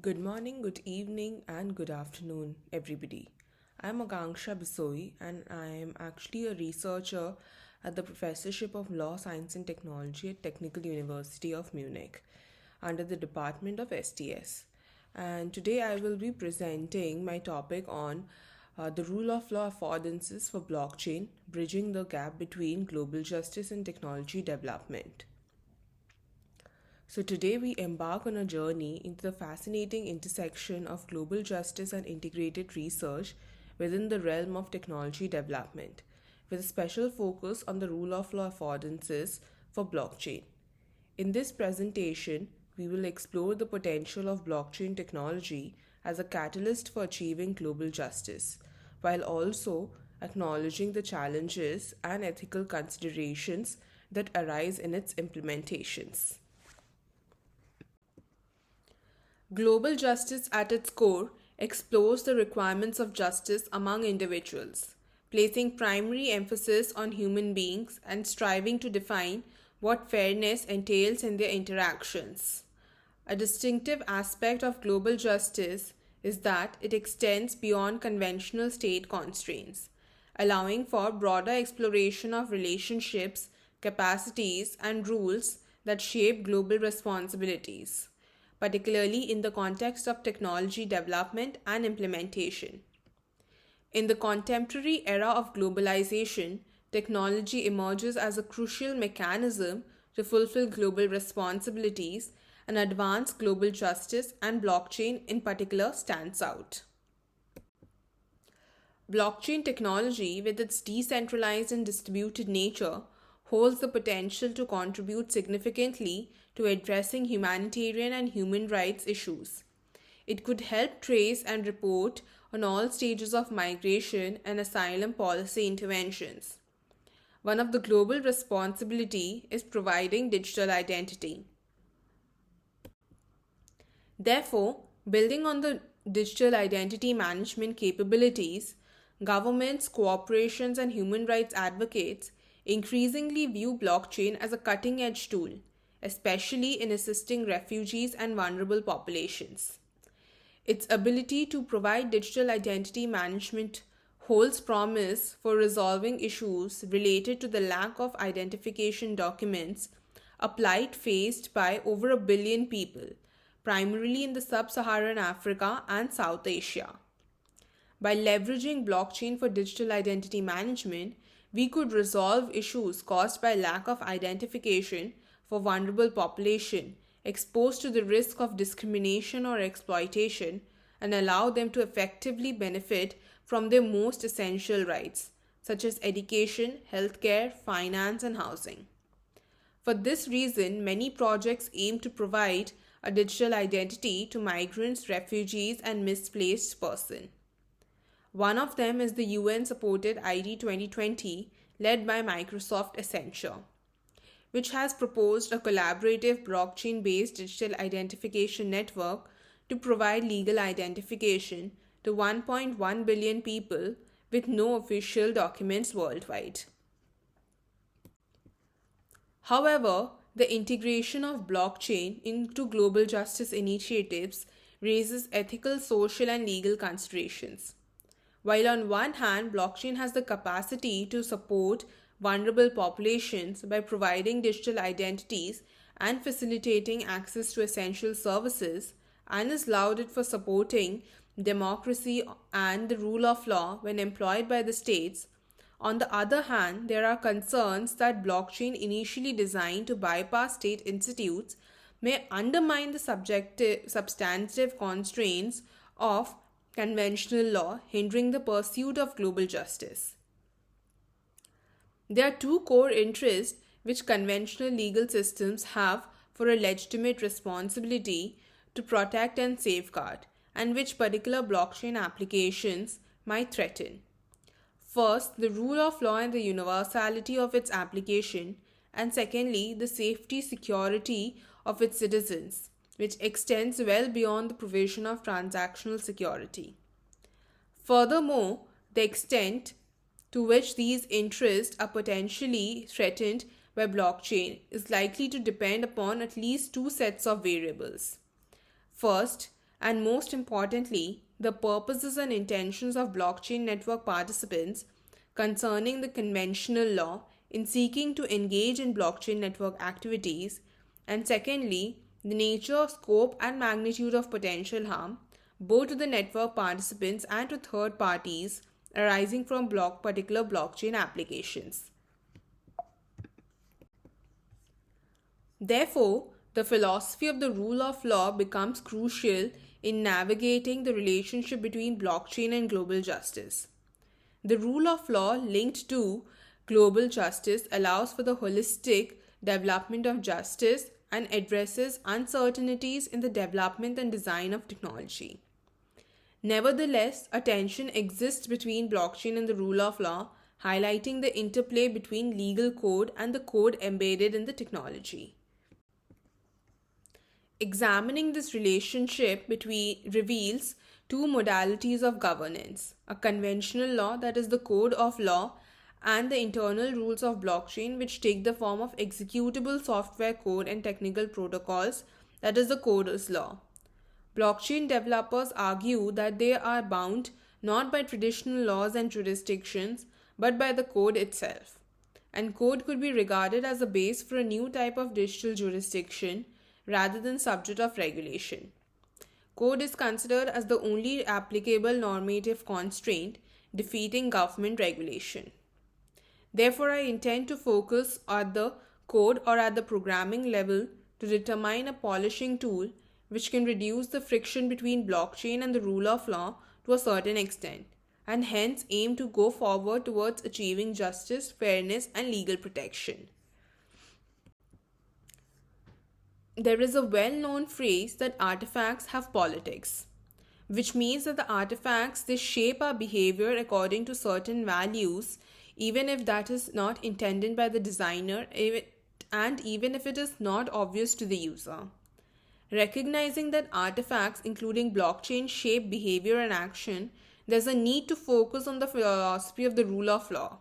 Good morning, good evening, and good afternoon, everybody. I'm Akanksha Bisoyi, and I am actually a researcher at the Professorship of Law, Science, and Technology at Technical University of Munich under the Department of STS. And today I will be presenting my topic on the rule of law affordances for blockchain, bridging the gap between global justice and technology development. So, today we embark on a journey into the fascinating intersection of global justice and integrated research within the realm of technology development, with a special focus on the rule of law affordances for blockchain. In this presentation, we will explore the potential of blockchain technology as a catalyst for achieving global justice, while also acknowledging the challenges and ethical considerations that arise in its implementations. Global justice at its core explores the requirements of justice among individuals, placing primary emphasis on human beings and striving to define what fairness entails in their interactions. A distinctive aspect of global justice is that it extends beyond conventional state constraints, allowing for broader exploration of relationships, capacities, and rules that shape global responsibilities, particularly in the context of technology development and implementation. In the contemporary era of globalization, technology emerges as a crucial mechanism to fulfill global responsibilities and advance global justice, and blockchain in particular stands out. Blockchain technology, with its decentralized and distributed nature, holds the potential to contribute significantly to addressing humanitarian and human rights issues. It could help trace and report on all stages of migration and asylum policy interventions. One of the global responsibility is providing digital identity. Therefore, building on the digital identity management capabilities, governments, corporations, and human rights advocates increasingly view blockchain as a cutting edge tool, especially in assisting refugees and vulnerable populations. Its ability to provide digital identity management holds promise for resolving issues related to the lack of identification documents, a plight faced by over a billion people, primarily in the sub-Saharan Africa and South Asia. By leveraging blockchain for digital identity management, we could resolve issues caused by lack of identification for vulnerable population exposed to the risk of discrimination or exploitation, and allow them to effectively benefit from their most essential rights, such as education, healthcare, finance, and housing. For this reason, many projects aim to provide a digital identity to migrants, refugees, and misplaced persons. One of them is the UN-supported ID 2020 led by Microsoft Accenture, which has proposed a collaborative blockchain-based digital identification network to provide legal identification to 1.1 billion people with no official documents worldwide. However, the integration of blockchain into global justice initiatives raises ethical, social, and legal considerations. While on one hand, blockchain has the capacity to support vulnerable populations by providing digital identities and facilitating access to essential services, and is lauded for supporting democracy and the rule of law when employed by the states, on the other hand, there are concerns that blockchain initially designed to bypass state institutes may undermine the substantive constraints of conventional law, hindering the pursuit of global justice. There are two core interests which conventional legal systems have for a legitimate responsibility to protect and safeguard, and which particular blockchain applications might threaten. First, the rule of law and the universality of its application, and secondly, the safety security of its citizens, which extends well beyond the provision of transactional security. Furthermore, the extent to which these interests are potentially threatened by blockchain is likely to depend upon at least two sets of variables. First, and most importantly, the purposes and intentions of blockchain network participants concerning the conventional law in seeking to engage in blockchain network activities, and secondly, the nature, scope, and magnitude of potential harm, both to the network participants and to third parties arising from particular blockchain applications. Therefore, the philosophy of the rule of law becomes crucial in navigating the relationship between blockchain and global justice. The rule of law linked to global justice allows for the holistic development of justice and addresses uncertainties in the development and design of technology. Nevertheless, a tension exists between blockchain and the rule of law, highlighting the interplay between legal code and the code embedded in the technology. Examining this relationship reveals two modalities of governance: a conventional law, that is the code of law, and the internal rules of blockchain, which take the form of executable software code and technical protocols, that is the code's law. Blockchain developers argue that they are bound not by traditional laws and jurisdictions, but by the code itself. And code could be regarded as a base for a new type of digital jurisdiction rather than subject of regulation. Code is considered as the only applicable normative constraint, defeating government regulation. Therefore, I intend to focus at the code or at the programming level to determine a polishing tool which can reduce the friction between blockchain and the rule of law to a certain extent, and hence aim to go forward towards achieving justice, fairness, and legal protection. There is a well-known phrase that artifacts have politics, which means that the artifacts, they shape our behavior according to certain values, even if that is not intended by the designer and even if it is not obvious to the user. Recognizing that artifacts, including blockchain, shape behavior and action, there's a need to focus on the philosophy of the rule of law.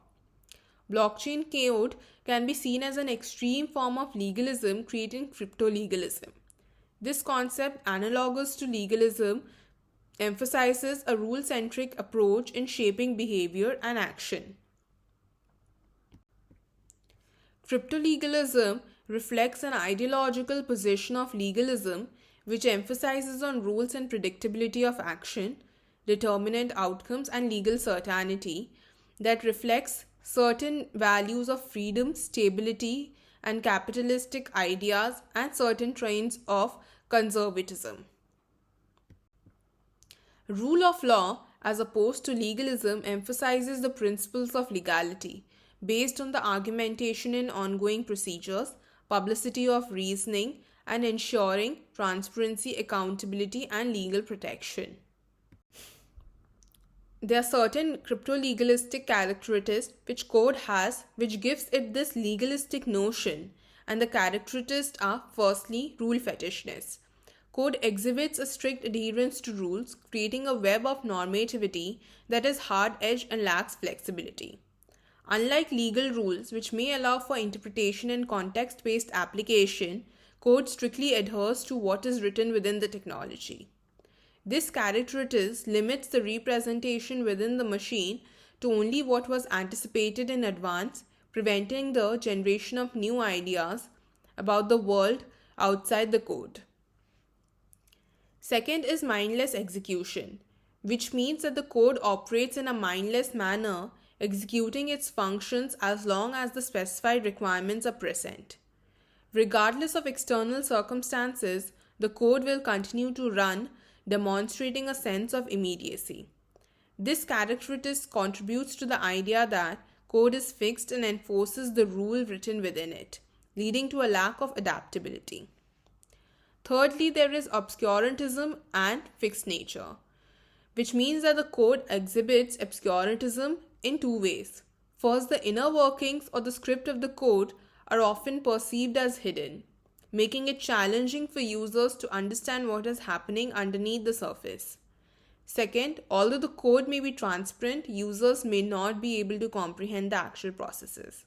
Blockchain code can be seen as an extreme form of legalism, creating crypto-legalism. This concept, analogous to legalism, emphasizes a rule-centric approach in shaping behavior and action. Crypto-legalism reflects an ideological position of legalism which emphasizes on rules and predictability of action, determinate outcomes, and legal certainty that reflects certain values of freedom, stability, and capitalistic ideas, and certain traits of conservatism. Rule of law, as opposed to legalism, emphasizes the principles of legality based on the argumentation in ongoing procedures, publicity of reasoning, and ensuring transparency, accountability, and legal protection. There are certain crypto-legalistic characteristics which code has, which gives it this legalistic notion, and the characteristics are: firstly, rule fetishness. Code exhibits a strict adherence to rules, creating a web of normativity that is hard-edged and lacks flexibility. Unlike legal rules, which may allow for interpretation and context-based application, code strictly adheres to what is written within the technology. This characteristic limits the representation within the machine to only what was anticipated in advance, preventing the generation of new ideas about the world outside the code. Second is mindless execution, which means that the code operates in a mindless manner, executing its functions as long as the specified requirements are present. Regardless of external circumstances, the code will continue to run, demonstrating a sense of immediacy. This characteristic contributes to the idea that code is fixed and enforces the rule written within it, leading to a lack of adaptability. Thirdly, there is obscurantism and fixed nature, which means that the code exhibits obscurantism in two ways. First, the inner workings or the script of the code are often perceived as hidden, making it challenging for users to understand what is happening underneath the surface. Second, although the code may be transparent, users may not be able to comprehend the actual processes.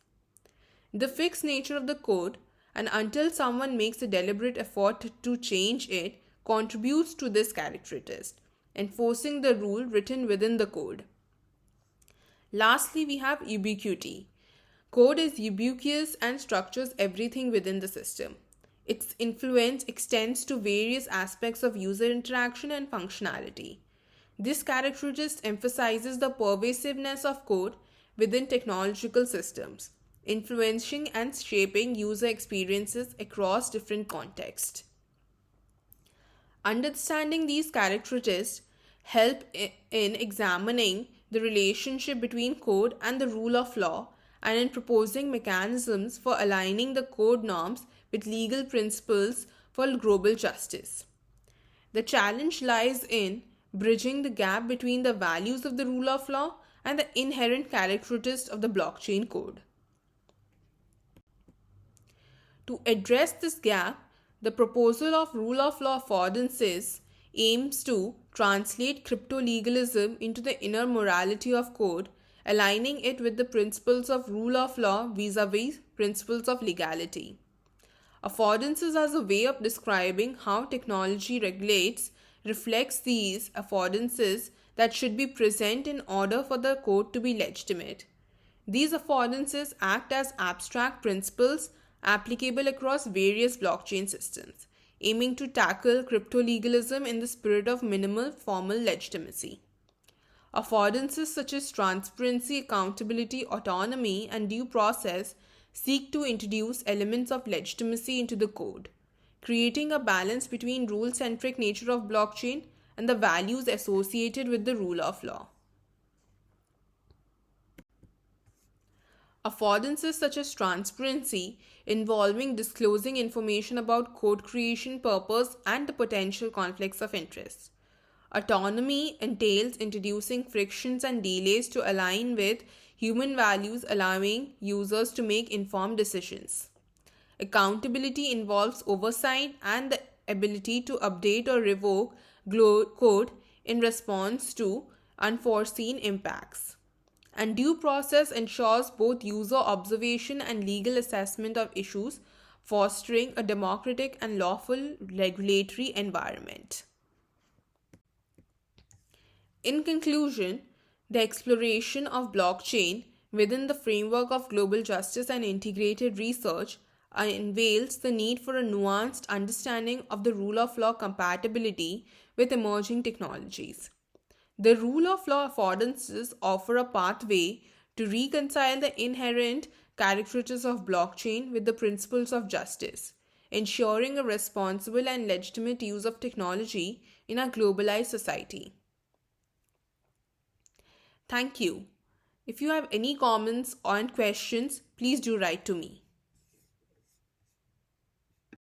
The fixed nature of the code, and until someone makes a deliberate effort to change it, contributes to this characteristic, enforcing the rule written within the code. Lastly, we have ubiquity. Code is ubiquitous and structures everything within the system. Its influence extends to various aspects of user interaction and functionality. This characteristic emphasizes the pervasiveness of code within technological systems, influencing and shaping user experiences across different contexts. Understanding these characteristics help in examining the relationship between code and the rule of law and in proposing mechanisms for aligning the code norms with legal principles for global justice. The challenge lies in bridging the gap between the values of the rule of law and the inherent characteristics of the blockchain code. To address this gap, the proposal of rule of law affordances aims to translate crypto legalism into the inner morality of code, aligning it with the principles of rule of law vis-a-vis principles of legality. Affordances as a way of describing how technology regulates reflects these affordances that should be present in order for the code to be legitimate. These affordances act as abstract principles applicable across various blockchain systems, aiming to tackle crypto legalism in the spirit of minimal formal legitimacy. Affordances such as transparency, accountability, autonomy, and due process seek to introduce elements of legitimacy into the code, creating a balance between rule-centric nature of blockchain and the values associated with the rule of law. Affordances such as transparency, involving disclosing information about code creation purpose and the potential conflicts of interest. Autonomy entails introducing frictions and delays to align with human values, allowing users to make informed decisions. Accountability involves oversight and the ability to update or revoke code in response to unforeseen impacts. And due process ensures both user observation and legal assessment of issues, fostering a democratic and lawful regulatory environment. In conclusion, the exploration of blockchain within the framework of global justice and integrated research unveils the need for a nuanced understanding of the rule of law compatibility with emerging technologies. The rule of law affordances offer a pathway to reconcile the inherent characteristics of blockchain with the principles of justice, ensuring a responsible and legitimate use of technology in a globalized society. Thank you. If you have any comments or questions, please do write to me.